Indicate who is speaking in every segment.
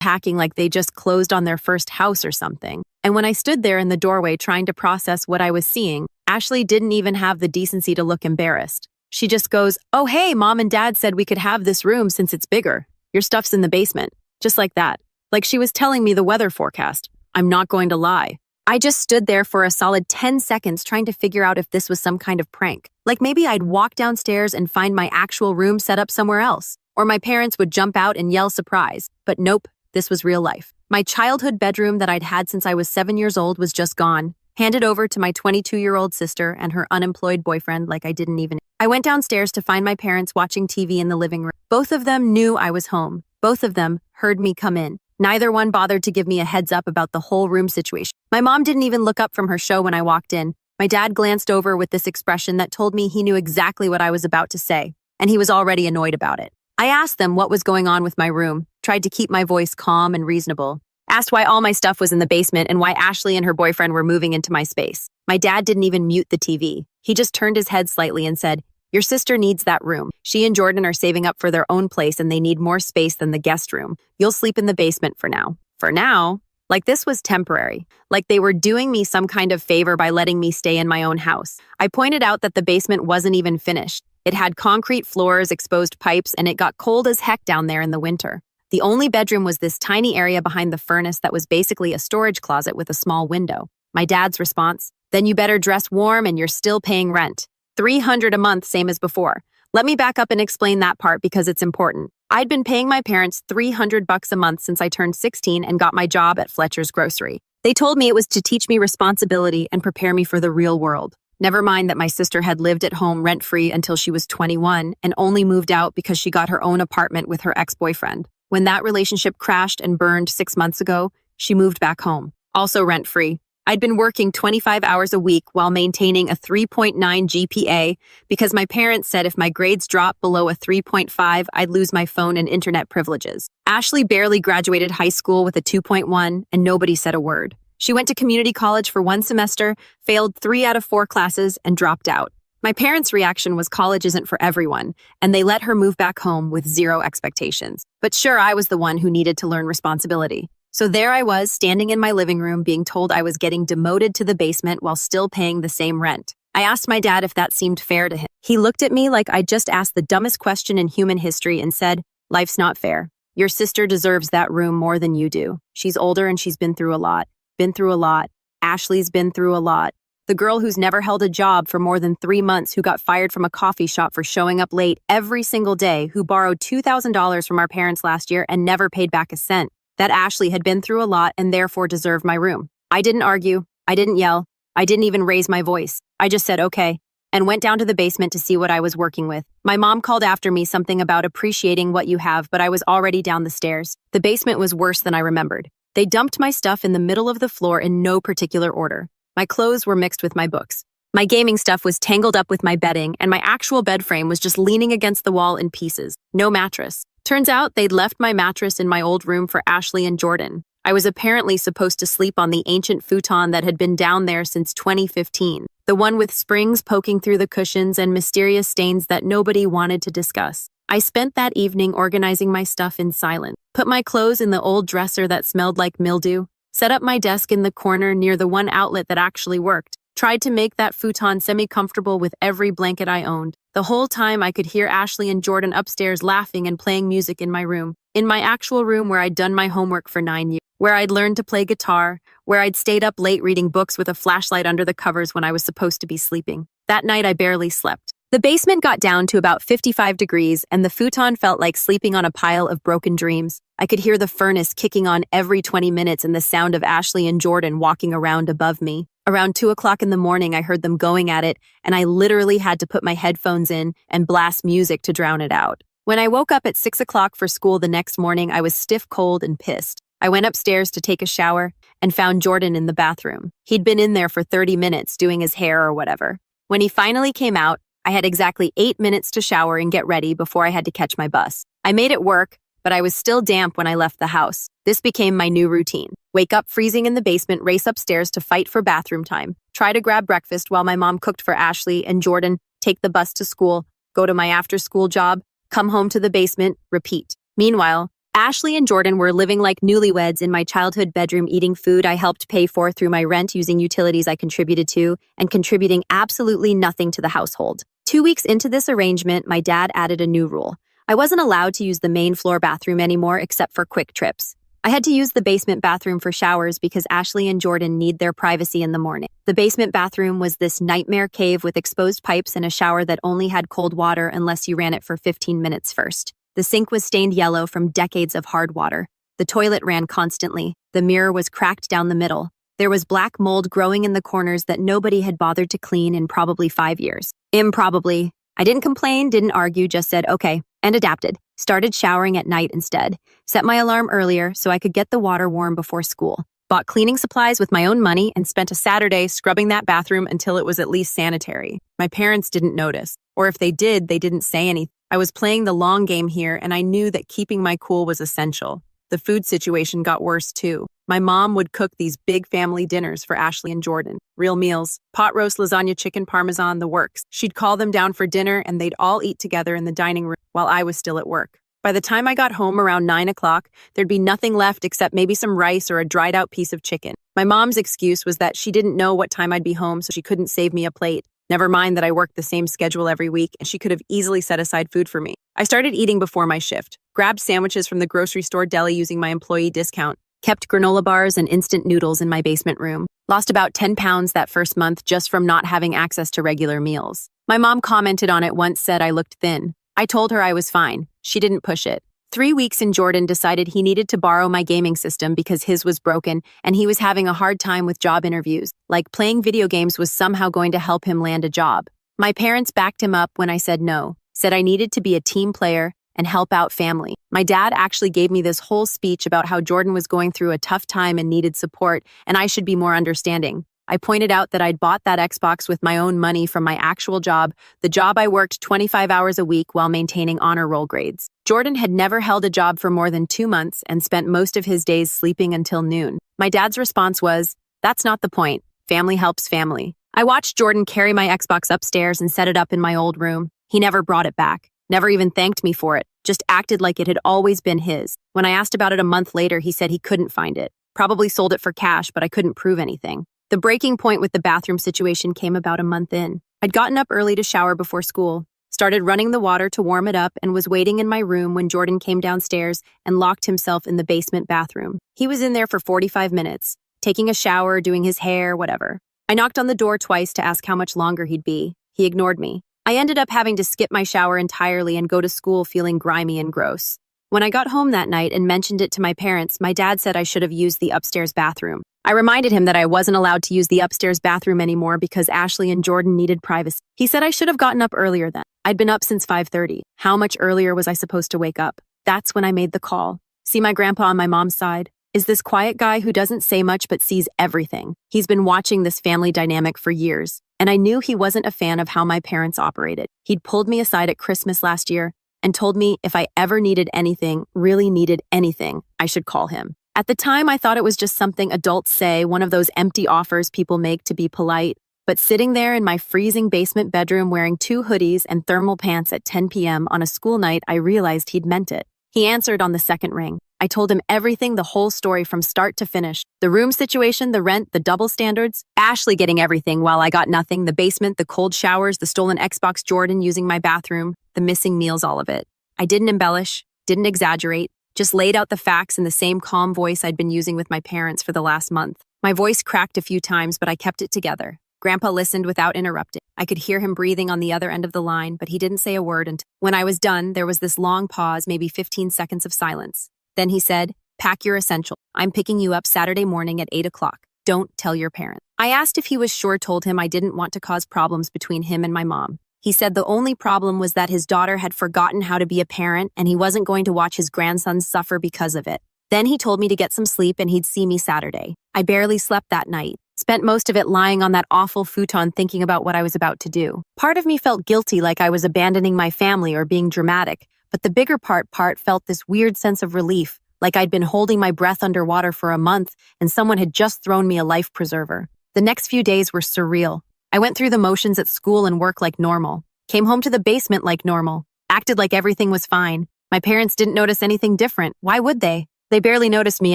Speaker 1: packing like they just closed on their first house or something. And when I stood there in the doorway trying to process what I was seeing, Ashley didn't even have the decency to look embarrassed. She just goes, "Oh, hey, Mom and Dad said we could have this room since it's bigger. Your stuff's in the basement." Just like that. Like she was telling me the weather forecast. I'm not going to lie. I just stood there for a solid 10 seconds trying to figure out if this was some kind of prank. Like maybe I'd walk downstairs and find my actual room set up somewhere else. Or my parents would jump out and yell surprise. But nope, this was real life. My childhood bedroom that I'd had since I was 7 years old was just gone. Handed over to my 22-year-old sister and her unemployed boyfriend like I didn't even. I went downstairs to find my parents watching TV in the living room. Both of them knew I was home. Both of them heard me come in. Neither one bothered to give me a heads up about the whole room situation. My mom didn't even look up from her show when I walked in. My dad glanced over with this expression that told me he knew exactly what I was about to say, and he was already annoyed about it. I asked them what was going on with my room, tried to keep my voice calm and reasonable, asked why all my stuff was in the basement and why Ashley and her boyfriend were moving into my space. My dad didn't even mute the TV. He just turned his head slightly and said, "Your sister needs that room. She and Jordan are saving up for their own place and they need more space than the guest room. You'll sleep in the basement for now." For now? Like this was temporary. Like they were doing me some kind of favor by letting me stay in my own house. I pointed out that the basement wasn't even finished. It had concrete floors, exposed pipes, and it got cold as heck down there in the winter. The only bedroom was this tiny area behind the furnace that was basically a storage closet with a small window. My dad's response, "Then you better dress warm and you're still paying rent. $300 a month, same as before." Let me back up and explain that part because it's important. I'd been paying my parents $300 a month since I turned 16 and got my job at Fletcher's Grocery. They told me it was to teach me responsibility and prepare me for the real world. Never mind that my sister had lived at home rent-free until she was 21 and only moved out because she got her own apartment with her ex-boyfriend. When that relationship crashed and burned 6 months ago, she moved back home, also rent-free. I'd been working 25 hours a week while maintaining a 3.9 GPA because my parents said if my grades dropped below a 3.5, I'd lose my phone and internet privileges. Ashley barely graduated high school with a 2.1, and nobody said a word. She went to community college for 1 semester, failed 3 out of 4 classes, and dropped out. My parents' reaction was college isn't for everyone, and they let her move back home with 0 expectations. But sure, I was the one who needed to learn responsibility. So there I was, standing in my living room, being told I was getting demoted to the basement while still paying the same rent. I asked my dad if that seemed fair to him. He looked at me like I'd just asked the dumbest question in human history and said, "Life's not fair. Your sister deserves that room more than you do. She's older and she's been through a lot. Been through a lot. Ashley's been through a lot. The girl who's never held a job for more than 3 months, who got fired from a coffee shop for showing up late every single day, who borrowed $2,000 from our parents last year and never paid back a cent. That Ashley had been through a lot and therefore deserved my room." I didn't argue. I didn't yell. I didn't even raise my voice. I just said, "Okay," and went down to the basement to see what I was working with. My mom called after me something about appreciating what you have, but I was already down the stairs. The basement was worse than I remembered. They dumped my stuff in the middle of the floor in no particular order. My clothes were mixed with my books. My gaming stuff was tangled up with my bedding, and my actual bed frame was just leaning against the wall in pieces. No mattress. Turns out they'd left my mattress in my old room for Ashley and Jordan. I was apparently supposed to sleep on the ancient futon that had been down there since 2015, the one with springs poking through the cushions and mysterious stains that nobody wanted to discuss. I spent that evening organizing my stuff in silence, put my clothes in the old dresser that smelled like mildew, set up my desk in the corner near the one outlet that actually worked, tried to make that futon semi-comfortable with every blanket I owned. The whole time I could hear Ashley and Jordan upstairs laughing and playing music in my room. In my actual room where I'd done my homework for 9 years, where I'd learned to play guitar, where I'd stayed up late reading books with a flashlight under the covers when I was supposed to be sleeping. That night I barely slept. The basement got down to about 55 degrees and the futon felt like sleeping on a pile of broken dreams. I could hear the furnace kicking on every 20 minutes and the sound of Ashley and Jordan walking around above me. Around 2 o'clock in the morning, I heard them going at it, and I literally had to put my headphones in and blast music to drown it out. When I woke up at 6 o'clock for school the next morning, I was stiff cold and pissed. I went upstairs to take a shower and found Jordan in the bathroom. He'd been in there for 30 minutes doing his hair or whatever. When he finally came out, I had exactly 8 minutes to shower and get ready before I had to catch my bus. I made it work, but I was still damp when I left the house. This became my new routine. Wake up freezing in the basement, race upstairs to fight for bathroom time, try to grab breakfast while my mom cooked for Ashley and Jordan, take the bus to school, go to my after-school job, come home to the basement, repeat. Meanwhile, Ashley and Jordan were living like newlyweds in my childhood bedroom, eating food I helped pay for through my rent, using utilities I contributed to, and contributing absolutely nothing to the household. 2 weeks into this arrangement, my dad added a new rule. I wasn't allowed to use the main floor bathroom anymore except for quick trips. I had to use the basement bathroom for showers because Ashley and Jordan need their privacy in the morning. The basement bathroom was this nightmare cave with exposed pipes and a shower that only had cold water unless you ran it for 15 minutes first. The sink was stained yellow from decades of hard water. The toilet ran constantly. The mirror was cracked down the middle. There was black mold growing in the corners that nobody had bothered to clean in probably 5 years. Improbably. I didn't complain, didn't argue, just said okay, and adapted. Started showering at night instead. Set my alarm earlier so I could get the water warm before school. Bought cleaning supplies with my own money and spent a Saturday scrubbing that bathroom until it was at least sanitary. My parents didn't notice, or if they did, they didn't say anything. I was playing the long game here, and I knew that keeping my cool was essential. The food situation got worse too. My mom would cook these big family dinners for Ashley and Jordan. Real meals, pot roast, lasagna, chicken parmesan, the works. She'd call them down for dinner and they'd all eat together in the dining room while I was still at work. By the time I got home around 9 o'clock, there'd be nothing left except maybe some rice or a dried out piece of chicken. My mom's excuse was that she didn't know what time I'd be home, so she couldn't save me a plate. Never mind that I worked the same schedule every week and she could have easily set aside food for me. I started eating before my shift, grabbed sandwiches from the grocery store deli using my employee discount, kept granola bars and instant noodles in my basement room, lost about 10 pounds that first month just from not having access to regular meals. My mom commented on it once, said I looked thin. I told her I was fine. She didn't push it. 3 weeks in, Jordan decided he needed to borrow my gaming system because his was broken and he was having a hard time with job interviews, like playing video games was somehow going to help him land a job. My parents backed him up when I said no, said I needed to be a team player and help out family. My dad actually gave me this whole speech about how Jordan was going through a tough time and needed support, and I should be more understanding. I pointed out that I'd bought that Xbox with my own money from my actual job, the job I worked 25 hours a week while maintaining honor roll grades. Jordan had never held a job for more than 2 months and spent most of his days sleeping until noon. My dad's response was, "That's not the point. Family helps family." I watched Jordan carry my Xbox upstairs and set it up in my old room. He never brought it back, never even thanked me for it, just acted like it had always been his. When I asked about it a month later, he said he couldn't find it. Probably sold it for cash, but I couldn't prove anything. The breaking point with the bathroom situation came about a month in. I'd gotten up early to shower before school, started running the water to warm it up, and was waiting in my room when Jordan came downstairs and locked himself in the basement bathroom. He was in there for 45 minutes, taking a shower, doing his hair, whatever. I knocked on the door twice to ask how much longer he'd be. He ignored me. I ended up having to skip my shower entirely and go to school feeling grimy and gross. When I got home that night and mentioned it to my parents, my dad said I should have used the upstairs bathroom. I reminded him that I wasn't allowed to use the upstairs bathroom anymore because Ashley and Jordan needed privacy. He said I should have gotten up earlier then. I'd been up since 5:30. How much earlier was I supposed to wake up? That's when I made the call. See my grandpa on my mom's side? Is this quiet guy who doesn't say much but sees everything. He's been watching this family dynamic for years, and I knew he wasn't a fan of how my parents operated. He'd pulled me aside at Christmas last year and told me if I ever needed anything, really needed anything, I should call him. At the time, I thought it was just something adults say, one of those empty offers people make to be polite. But sitting there in my freezing basement bedroom wearing 2 hoodies and thermal pants at 10 p.m. on a school night, I realized he'd meant it. He answered on the second ring. I told him everything, the whole story from start to finish. The room situation, the rent, the double standards, Ashley getting everything while I got nothing, the basement, the cold showers, the stolen Xbox, Jordan using my bathroom, the missing meals, all of it. I didn't embellish, didn't exaggerate, just laid out the facts in the same calm voice I'd been using with my parents for the last month. My voice cracked a few times, but I kept it together. Grandpa listened without interrupting. I could hear him breathing on the other end of the line, but he didn't say a word until when I was done, there was this long pause, maybe 15 seconds of silence. Then he said, "Pack your essentials. I'm picking you up Saturday morning at 8 o'clock. Don't tell your parents." I asked if he was sure, told him I didn't want to cause problems between him and my mom. He said the only problem was that his daughter had forgotten how to be a parent and he wasn't going to watch his grandsons suffer because of it. Then he told me to get some sleep and he'd see me Saturday. I barely slept that night. Spent most of it lying on that awful futon thinking about what I was about to do. Part of me felt guilty, like I was abandoning my family or being dramatic, but the bigger part felt this weird sense of relief, like I'd been holding my breath underwater for a month and someone had just thrown me a life preserver. The next few days were surreal. I went through the motions at school and work like normal, came home to the basement like normal, acted like everything was fine, My parents didn't notice anything different. Why would they? They barely noticed me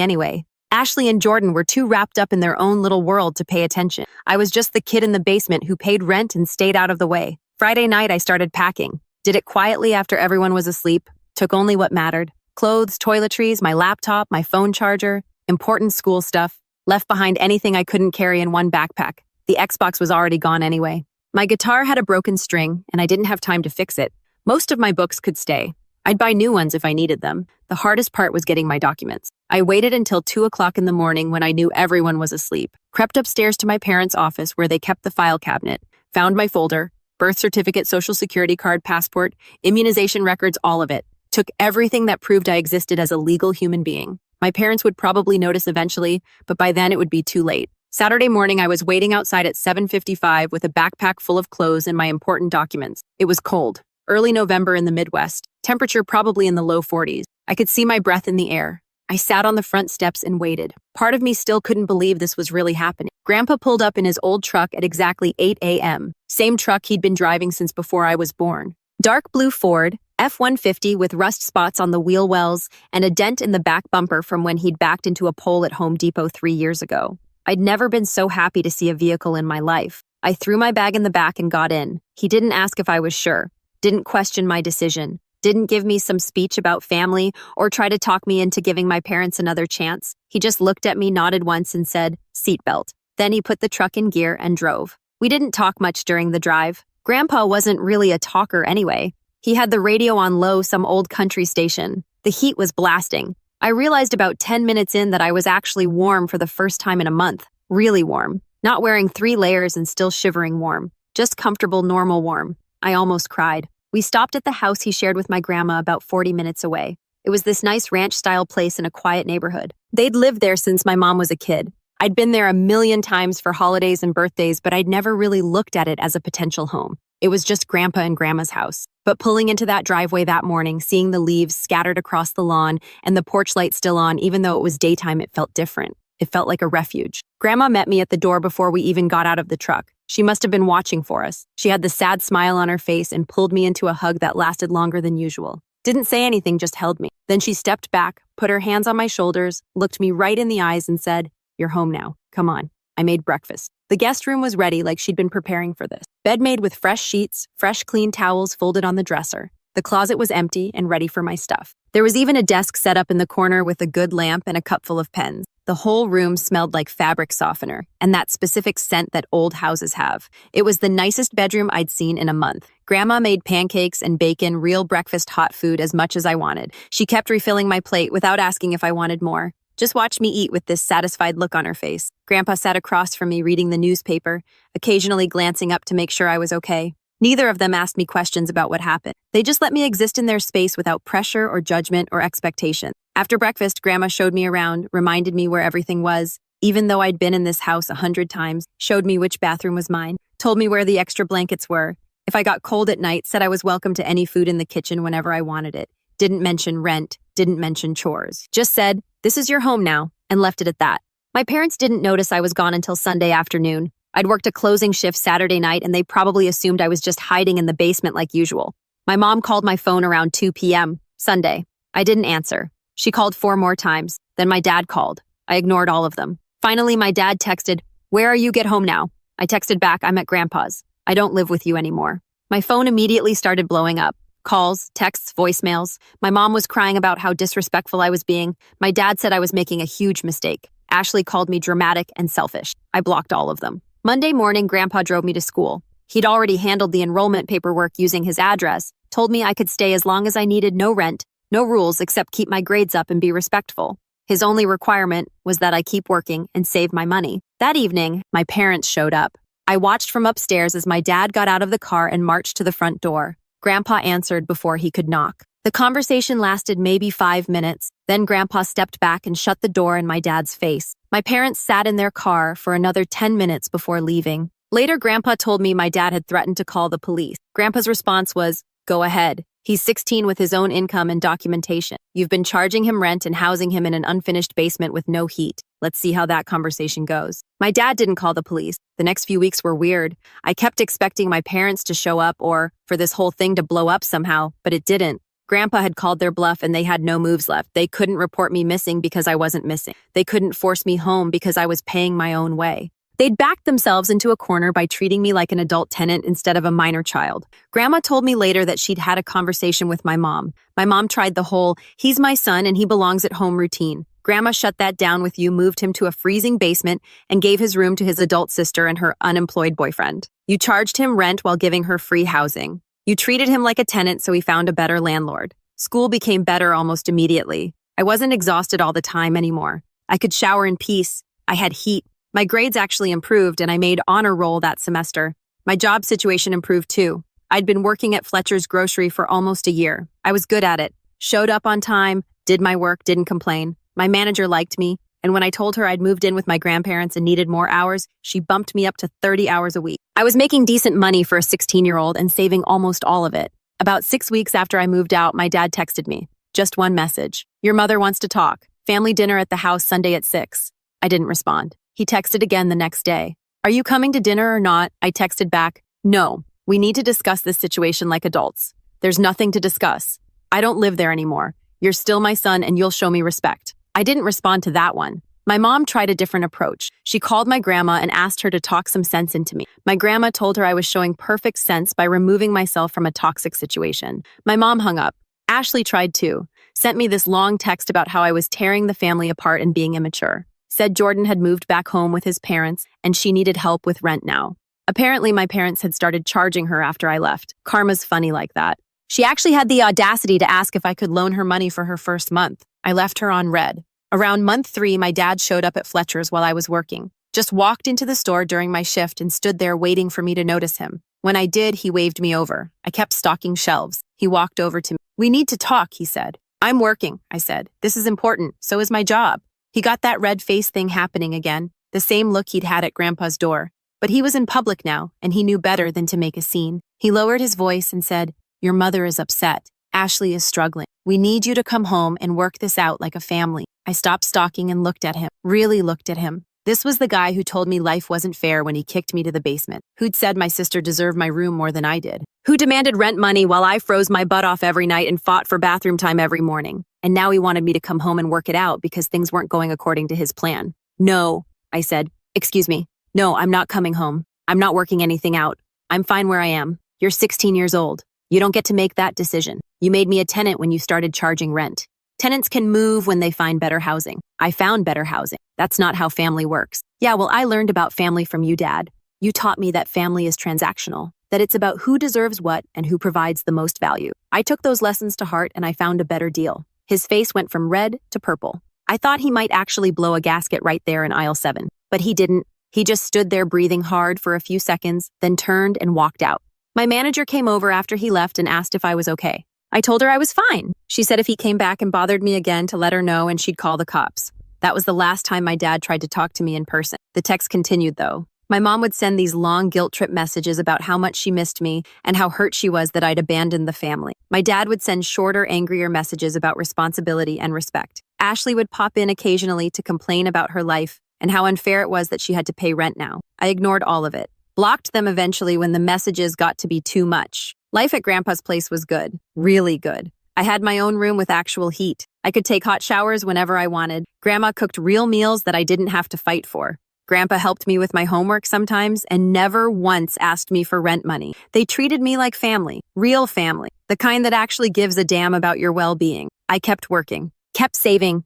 Speaker 1: anyway. Ashley and Jordan were too wrapped up in their own little world to pay attention. I was just the kid in the basement who paid rent and stayed out of the way. Friday night, I started packing. Did it quietly after everyone was asleep. Took only what mattered. Clothes, toiletries, my laptop, my phone charger, important school stuff. Left behind anything I couldn't carry in one backpack. The Xbox was already gone anyway. My guitar had a broken string, and I didn't have time to fix it. Most of my books could stay. I'd buy new ones if I needed them. The hardest part was getting my documents. I waited until 2 o'clock in the morning when I knew everyone was asleep. Crept upstairs to my parents' office where they kept the file cabinet. Found my folder, birth certificate, social security card, passport, immunization records, all of it. Took everything that proved I existed as a legal human being. My parents would probably notice eventually, but by then it would be too late. Saturday morning, I was waiting outside at 7:55 with a backpack full of clothes and my important documents. It was cold. Early November in the Midwest. Temperature probably in the low 40s. I could see my breath in the air. I sat on the front steps and waited. Part of me still couldn't believe this was really happening. Grandpa pulled up in his old truck at exactly 8 a.m. Same truck he'd been driving since before I was born. Dark blue Ford, F-150 with rust spots on the wheel wells and a dent in the back bumper from when he'd backed into a pole at Home Depot 3 years ago. I'd never been so happy to see a vehicle in my life. I threw my bag in the back and got in. He didn't ask if I was sure, didn't question my decision, didn't give me some speech about family or try to talk me into giving my parents another chance. He just looked at me, nodded once and said, "Seatbelt." Then he put the truck in gear and drove. We didn't talk much during the drive. Grandpa wasn't really a talker anyway. He had the radio on low, some old country station. The heat was blasting. I realized about 10 minutes in that I was actually warm for the first time in a month. Really warm. Not wearing 3 layers and still shivering warm. Just comfortable, normal warm. I almost cried. We stopped at the house he shared with my grandma about 40 minutes away. It was this nice ranch-style place in a quiet neighborhood. They'd lived there since my mom was a kid. I'd been there a million times for holidays and birthdays, but I'd never really looked at it as a potential home. It was just Grandpa and Grandma's house. But pulling into that driveway that morning, seeing the leaves scattered across the lawn and the porch light still on, even though it was daytime, it felt different. It felt like a refuge. Grandma met me at the door before we even got out of the truck. She must have been watching for us. She had the sad smile on her face and pulled me into a hug that lasted longer than usual. Didn't say anything, just held me. Then she stepped back, put her hands on my shoulders, looked me right in the eyes and said, "You're home now. Come on." I made breakfast. The guest room was ready like she'd been preparing for this. Bed made with fresh sheets, fresh clean towels folded on the dresser. The closet was empty and ready for my stuff. There was even a desk set up in the corner with a good lamp and a cup full of pens. The whole room smelled like fabric softener and that specific scent that old houses have. It was the nicest bedroom I'd seen in a month. Grandma made pancakes and bacon, real breakfast hot food as much as I wanted. She kept refilling my plate without asking if I wanted more. Just watched me eat with this satisfied look on her face. Grandpa sat across from me reading the newspaper, occasionally glancing up to make sure I was okay. Neither of them asked me questions about what happened. They just let me exist in their space without pressure or judgment or expectation. After breakfast, Grandma showed me around, reminded me where everything was, even though I'd been in this house 100 times, showed me which bathroom was mine, told me where the extra blankets were. If I got cold at night, said I was welcome to any food in the kitchen whenever I wanted it. Didn't mention rent, didn't mention chores. Just said, "This is your home now," and left it at that. My parents didn't notice I was gone until Sunday afternoon. I'd worked a closing shift Saturday night, and they probably assumed I was just hiding in the basement like usual. My mom called my phone around 2 p.m. Sunday. I didn't answer. She called 4 more times. Then my dad called. I ignored all of them. Finally, my dad texted, "Where are you? Get home now." I texted back, "I'm at Grandpa's. I don't live with you anymore." My phone immediately started blowing up. Calls, texts, voicemails. My mom was crying about how disrespectful I was being. My dad said I was making a huge mistake. Ashley called me dramatic and selfish. I blocked all of them. Monday morning, Grandpa drove me to school. He'd already handled the enrollment paperwork using his address, told me I could stay as long as I needed, no rent, no rules except keep my grades up and be respectful. His only requirement was that I keep working and save my money. That evening, my parents showed up. I watched from upstairs as my dad got out of the car and marched to the front door. Grandpa answered before he could knock. The conversation lasted maybe 5 minutes. Then Grandpa stepped back and shut the door in my dad's face. My parents sat in their car for another 10 minutes before leaving. Later, Grandpa told me my dad had threatened to call the police. Grandpa's response was, "Go ahead. He's 16 with his own income and documentation. You've been charging him rent and housing him in an unfinished basement with no heat. Let's see how that conversation goes." My dad didn't call the police. The next few weeks were weird. I kept expecting my parents to show up or for this whole thing to blow up somehow, but it didn't. Grandpa had called their bluff and they had no moves left. They couldn't report me missing because I wasn't missing. They couldn't force me home because I was paying my own way. They'd backed themselves into a corner by treating me like an adult tenant instead of a minor child. Grandma told me later that she'd had a conversation with my mom. My mom tried the whole, he's my son and he belongs at home routine. Grandma shut that down with you moved him to a freezing basement and gave his room to his adult sister and her unemployed boyfriend. You charged him rent while giving her free housing. You treated him like a tenant so he found a better landlord. School became better almost immediately. I wasn't exhausted all the time anymore. I could shower in peace. I had heat. My grades actually improved and I made honor roll that semester. My job situation improved too. I'd been working at Fletcher's Grocery for almost a year. I was good at it. Showed up on time, did my work, didn't complain. My manager liked me, and when I told her I'd moved in with my grandparents and needed more hours, she bumped me up to 30 hours a week. I was making decent money for a 16-year-old and saving almost all of it. About 6 weeks after I moved out, my dad texted me. Just one message. Your mother wants to talk. Family dinner at the house Sunday at 6. I didn't respond. He texted again the next day. Are you coming to dinner or not? I texted back. No. We need to discuss this situation like adults. There's nothing to discuss. I don't live there anymore. You're still my son and you'll show me respect. I didn't respond to that one. My mom tried a different approach. She called my grandma and asked her to talk some sense into me. My grandma told her I was showing perfect sense by removing myself from a toxic situation. My mom hung up. Ashley tried too. Sent me this long text about how I was tearing the family apart and being immature. Said Jordan had moved back home with his parents and she needed help with rent now. Apparently my parents had started charging her after I left. Karma's funny like that. She actually had the audacity to ask if I could loan her money for her first month. I left her on red. Around month 3, my dad showed up at Fletcher's while I was working. Just walked into the store during my shift and stood there waiting for me to notice him. When I did, he waved me over. I kept stocking shelves. He walked over to me. We need to talk, he said. I'm working, I said. This is important. So is my job. He got that red face thing happening again, the same look he'd had at Grandpa's door. But he was in public now, and he knew better than to make a scene. He lowered his voice and said, Your mother is upset. Ashley is struggling. We need you to come home and work this out like a family. I stopped stalking and looked at him, really looked at him. This was the guy who told me life wasn't fair when he kicked me to the basement, who'd said my sister deserved my room more than I did, who demanded rent money while I froze my butt off every night and fought for bathroom time every morning. And now he wanted me to come home and work it out because things weren't going according to his plan. No, I said. Excuse me. No, I'm not coming home. I'm not working anything out. I'm fine where I am. You're 16 years old. You don't get to make that decision. You made me a tenant when you started charging rent. Tenants can move when they find better housing. I found better housing. That's not how family works. Yeah, well, I learned about family from you, Dad. You taught me that family is transactional, that it's about who deserves what and who provides the most value. I took those lessons to heart and I found a better deal. His face went from red to purple. I thought he might actually blow a gasket right there in aisle 7, but he didn't. He just stood there breathing hard for a few seconds, then turned and walked out. My manager came over after he left and asked if I was okay. I told her I was fine. She said if he came back and bothered me again to let her know and she'd call the cops. That was the last time my dad tried to talk to me in person. The text continued though. My mom would send these long guilt trip messages about how much she missed me and how hurt she was that I'd abandoned the family. My dad would send shorter, angrier messages about responsibility and respect. Ashley would pop in occasionally to complain about her life and how unfair it was that she had to pay rent now. I ignored all of it. Blocked them eventually when the messages got to be too much. Life at Grandpa's place was good, really good. I had my own room with actual heat. I could take hot showers whenever I wanted. Grandma cooked real meals that I didn't have to fight for. Grandpa helped me with my homework sometimes and never once asked me for rent money. They treated me like family, real family, the kind that actually gives a damn about your well-being. I kept working, kept saving,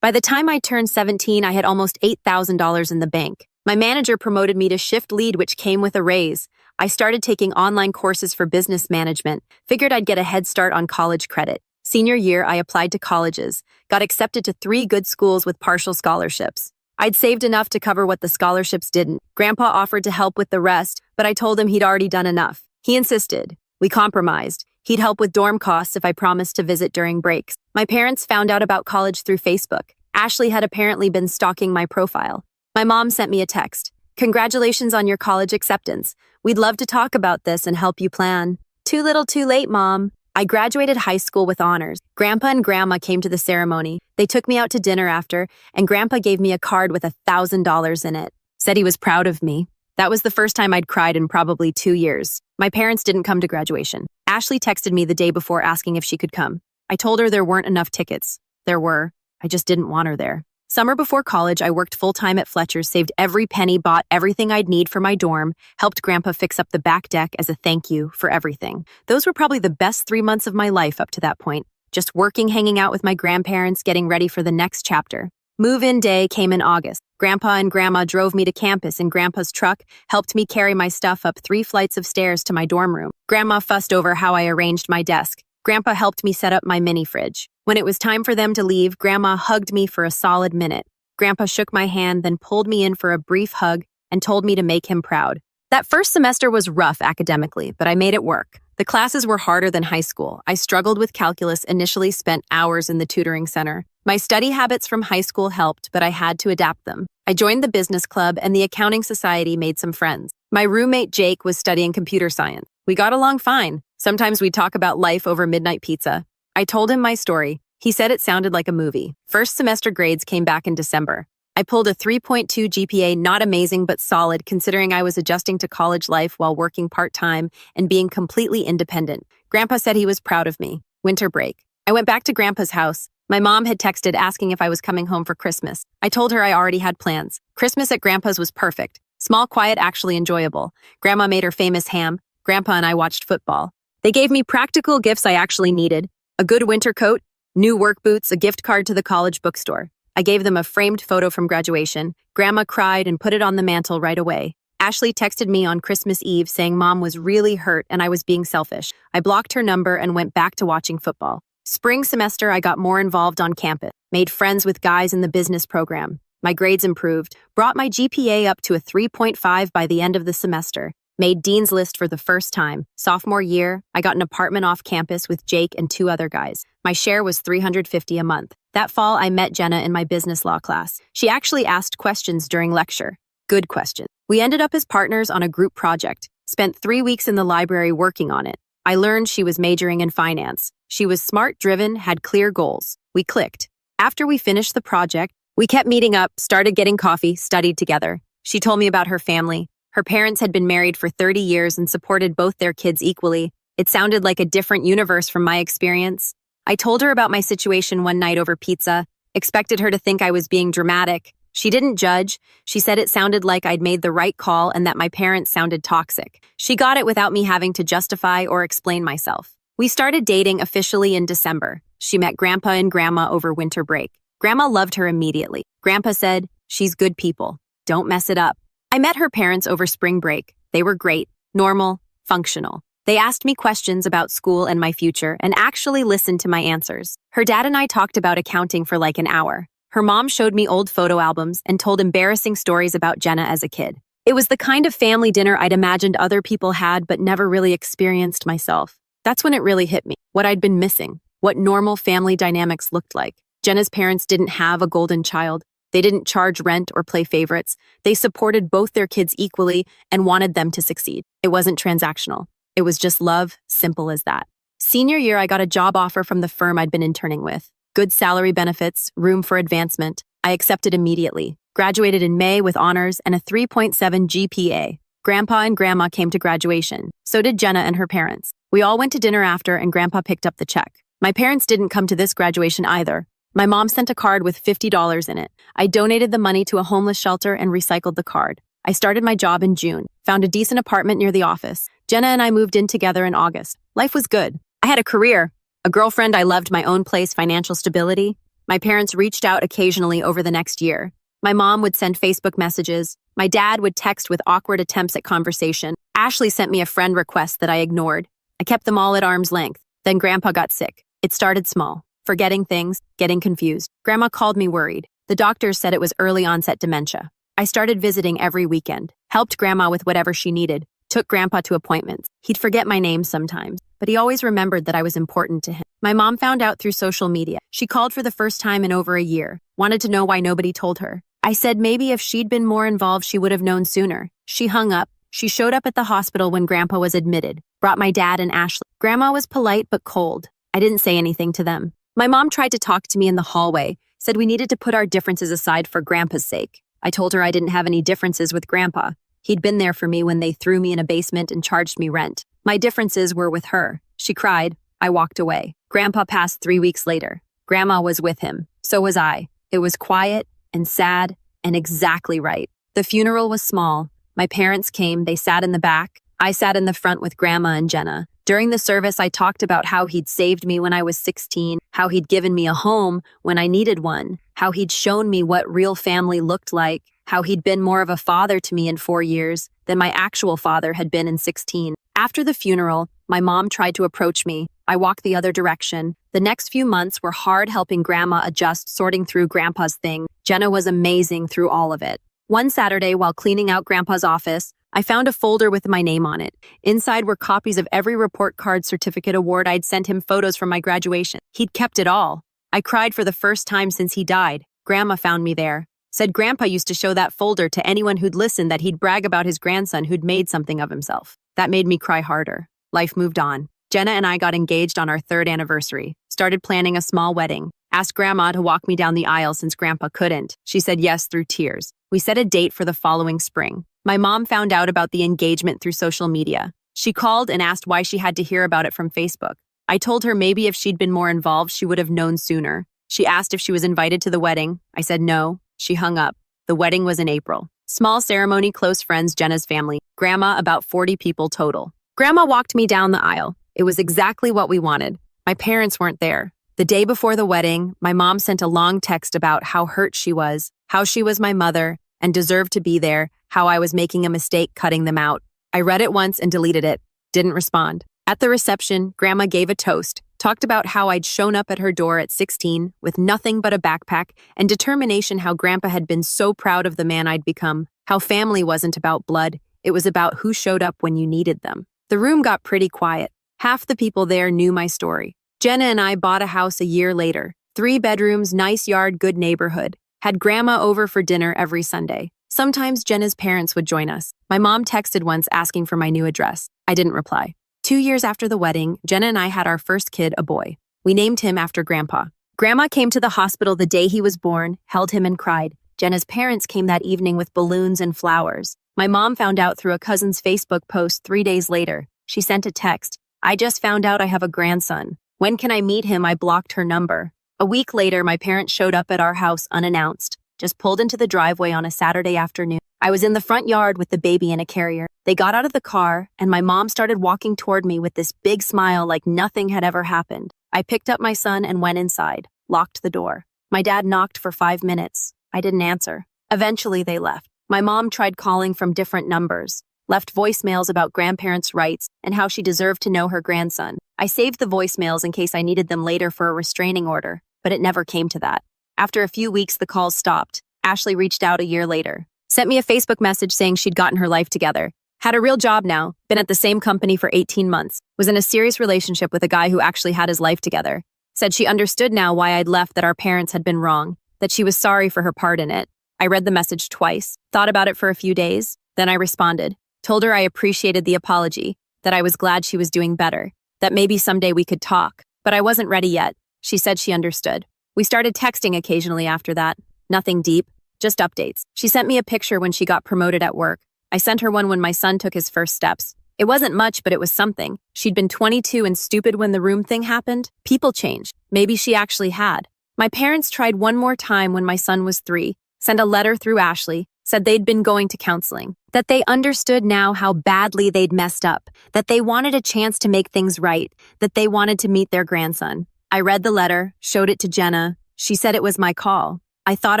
Speaker 1: By the time I turned 17, I had almost $8,000 in the bank. My manager promoted me to shift lead, which came with a raise. I started taking online courses for business management, figured I'd get a head start on college credit. Senior year, I applied to colleges, got accepted to 3 good schools with partial scholarships. I'd saved enough to cover what the scholarships didn't. Grandpa offered to help with the rest, but I told him he'd already done enough. He insisted. We compromised. He'd help with dorm costs if I promised to visit during breaks. My parents found out about college through Facebook. Ashley had apparently been stalking my profile. My mom sent me a text. Congratulations on your college acceptance. We'd love to talk about this and help you plan. Too little too late, Mom. I graduated high school with honors. Grandpa and Grandma came to the ceremony. They took me out to dinner after, and Grandpa gave me a card with $1,000 in it. Said he was proud of me. That was the first time I'd cried in probably 2 years. My parents didn't come to graduation. Ashley texted me the day before asking if she could come. I told her there weren't enough tickets. There were. I just didn't want her there. Summer before college, I worked full-time at Fletcher's, saved every penny, bought everything I'd need for my dorm, helped Grandpa fix up the back deck as a thank you for everything. Those were probably the best 3 months of my life up to that point. Just working, hanging out with my grandparents, getting ready for the next chapter. Move-in day came in August. Grandpa and Grandma drove me to campus in Grandpa's truck, helped me carry my stuff up 3 flights of stairs to my dorm room. Grandma fussed over how I arranged my desk. Grandpa helped me set up my mini fridge. When it was time for them to leave, Grandma hugged me for a solid minute. Grandpa shook my hand, then pulled me in for a brief hug and told me to make him proud. That first semester was rough academically, but I made it work. The classes were harder than high school. I struggled with calculus, initially spent hours in the tutoring center. My study habits from high school helped, but I had to adapt them. I joined the business club and the accounting society, made some friends. My roommate Jake was studying computer science. We got along fine. Sometimes we'd talk about life over midnight pizza. I told him my story. He said it sounded like a movie. First semester grades came back in December. I pulled a 3.2 GPA, not amazing but solid considering I was adjusting to college life while working part-time and being completely independent. Grandpa said he was proud of me. Winter break. I went back to Grandpa's house. My mom had texted asking if I was coming home for Christmas. I told her I already had plans. Christmas at Grandpa's was perfect. Small, quiet, actually enjoyable. Grandma made her famous ham. Grandpa and I watched football. They gave me practical gifts I actually needed. A good winter coat, new work boots, a gift card to the college bookstore. I gave them a framed photo from graduation. Grandma cried and put it on the mantle right away. Ashley texted me on Christmas Eve saying Mom was really hurt and I was being selfish. I blocked her number and went back to watching football. Spring semester, I got more involved on campus, made friends with guys in the business program. My grades improved, brought my GPA up to a 3.5 by the end of the semester. Made Dean's List for the first time. Sophomore year, I got an apartment off campus with Jake and 2 other guys. My share was $350 a month. That fall, I met Jenna in my business law class. She actually asked questions during lecture. Good questions. We ended up as partners on a group project. Spent 3 weeks in the library working on it. I learned she was majoring in finance. She was smart, driven, had clear goals. We clicked. After we finished the project, we kept meeting up, started getting coffee, studied together. She told me about her family. Her parents had been married for 30 years and supported both their kids equally. It sounded like a different universe from my experience. I told her about my situation one night over pizza, expected her to think I was being dramatic. She didn't judge. She said it sounded like I'd made the right call and that my parents sounded toxic. She got it without me having to justify or explain myself. We started dating officially in December. She met Grandpa and Grandma over winter break. Grandma loved her immediately. Grandpa said, "She's good people. Don't mess it up." I met her parents over spring break. They were great, normal, functional. They asked me questions about school and my future and actually listened to my answers. Her dad and I talked about accounting for like an hour. Her mom showed me old photo albums and told embarrassing stories about Jenna as a kid. It was the kind of family dinner I'd imagined other people had but never really experienced myself. That's when it really hit me, what I'd been missing, what normal family dynamics looked like. Jenna's parents didn't have a golden child. They didn't charge rent or play favorites. They supported both their kids equally and wanted them to succeed. It wasn't transactional. It was just love, simple as that. Senior year, I got a job offer from the firm I'd been interning with. Good salary benefits, room for advancement. I accepted immediately. Graduated in May with honors and a 3.7 GPA. Grandpa and Grandma came to graduation. So did Jenna and her parents. We all went to dinner after and Grandpa picked up the check. My parents didn't come to this graduation either. My mom sent a card with $50 in it. I donated the money to a homeless shelter and recycled the card. I started my job in June, found a decent apartment near the office. Jenna and I moved in together in August. Life was good. I had a career, a girlfriend I loved, my own place, financial stability. My parents reached out occasionally over the next year. My mom would send Facebook messages. My dad would text with awkward attempts at conversation. Ashley sent me a friend request that I ignored. I kept them all at arm's length. Then Grandpa got sick. It started small. Forgetting things, getting confused. Grandma called me worried. The doctors said it was early onset dementia. I started visiting every weekend, helped Grandma with whatever she needed, took Grandpa to appointments. He'd forget my name sometimes, but he always remembered that I was important to him. My mom found out through social media. She called for the first time in over a year, wanted to know why nobody told her. I said maybe if she'd been more involved, she would have known sooner. She hung up. She showed up at the hospital when Grandpa was admitted, brought my dad and Ashley. Grandma was polite but cold. I didn't say anything to them. My mom tried to talk to me in the hallway, said we needed to put our differences aside for Grandpa's sake. I told her I didn't have any differences with Grandpa. He'd been there for me when they threw me in a basement and charged me rent. My differences were with her. She cried. I walked away. Grandpa passed 3 weeks later. Grandma was with him. So was I. It was quiet and sad and exactly right. The funeral was small. My parents came. They sat in the back. I sat in the front with Grandma and Jenna. During the service, I talked about how he'd saved me when I was 16, how he'd given me a home when I needed one, how he'd shown me what real family looked like, how he'd been more of a father to me in 4 years than my actual father had been in 16. After the funeral, my mom tried to approach me. I walked the other direction. The next few months were hard helping Grandma adjust, sorting through Grandpa's thing. Jenna was amazing through all of it. One Saturday, while cleaning out Grandpa's office, I found a folder with my name on it. Inside were copies of every report card, certificate, award. I'd sent him, photos from my graduation. He'd kept it all. I cried for the first time since he died. Grandma found me there. Said Grandpa used to show that folder to anyone who'd listen, that he'd brag about his grandson who'd made something of himself. That made me cry harder. Life moved on. Jenna and I got engaged on our 3rd anniversary, started planning a small wedding, asked Grandma to walk me down the aisle since Grandpa couldn't. She said yes through tears. We set a date for the following spring. My mom found out about the engagement through social media. She called and asked why she had to hear about it from Facebook. I told her maybe if she'd been more involved, she would have known sooner. She asked if she was invited to the wedding. I said no. She hung up. The wedding was in April. Small ceremony, close friends, Jenna's family. Grandma, about 40 people total. Grandma walked me down the aisle. It was exactly what we wanted. My parents weren't there. The day before the wedding, my mom sent a long text about how hurt she was, how she was my mother and deserved to be there, how I was making a mistake cutting them out. I read it once and deleted it. Didn't respond. At the reception, Grandma gave a toast, talked about how I'd shown up at her door at 16 with nothing but a backpack and determination, how Grandpa had been so proud of the man I'd become, how family wasn't about blood, it was about who showed up when you needed them. The room got pretty quiet. Half the people there knew my story. Jenna and I bought a house a year later. 3 bedrooms, nice yard, good neighborhood. Had Grandma over for dinner every Sunday. Sometimes Jenna's parents would join us. My mom texted once asking for my new address. I didn't reply. 2 years after the wedding, Jenna and I had our first kid, a boy. We named him after Grandpa. Grandma came to the hospital the day he was born, held him and cried. Jenna's parents came that evening with balloons and flowers. My mom found out through a cousin's Facebook post 3 days later. She sent a text. I just found out I have a grandson. When can I meet him? I blocked her number. A week later, my parents showed up at our house unannounced, just pulled into the driveway on a Saturday afternoon. I was in the front yard with the baby in a carrier. They got out of the car, and my mom started walking toward me with this big smile like nothing had ever happened. I picked up my son and went inside, locked the door. My dad knocked for 5 minutes. I didn't answer. Eventually, they left. My mom tried calling from different numbers, left voicemails about grandparents' rights and how she deserved to know her grandson. I saved the voicemails in case I needed them later for a restraining order, but it never came to that. After a few weeks, the calls stopped. Ashley reached out a year later. Sent me a Facebook message saying she'd gotten her life together. Had a real job now, been at the same company for 18 months, was in a serious relationship with a guy who actually had his life together. Said she understood now why I'd left, that our parents had been wrong, that she was sorry for her part in it. I read the message twice, thought about it for a few days, then I responded. Told her I appreciated the apology, that I was glad she was doing better, that maybe someday we could talk, but I wasn't ready yet. She said she understood. We started texting occasionally after that. Nothing deep, just updates. She sent me a picture when she got promoted at work. I sent her one when my son took his first steps. It wasn't much, but it was something. She'd been 22 and stupid when the room thing happened. People changed. Maybe she actually had. My parents tried one more time when my son was 3, sent a letter through Ashley, said they'd been going to counseling, that they understood now how badly they'd messed up, that they wanted a chance to make things right, that they wanted to meet their grandson. I read the letter, showed it to Jenna. She said it was my call. I thought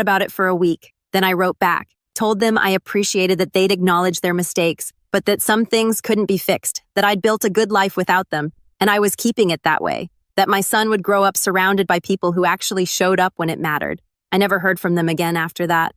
Speaker 1: about it for a week. Then I wrote back, told them I appreciated that they'd acknowledged their mistakes, but that some things couldn't be fixed, that I'd built a good life without them, and I was keeping it that way, that my son would grow up surrounded by people who actually showed up when it mattered. I never heard from them again after that.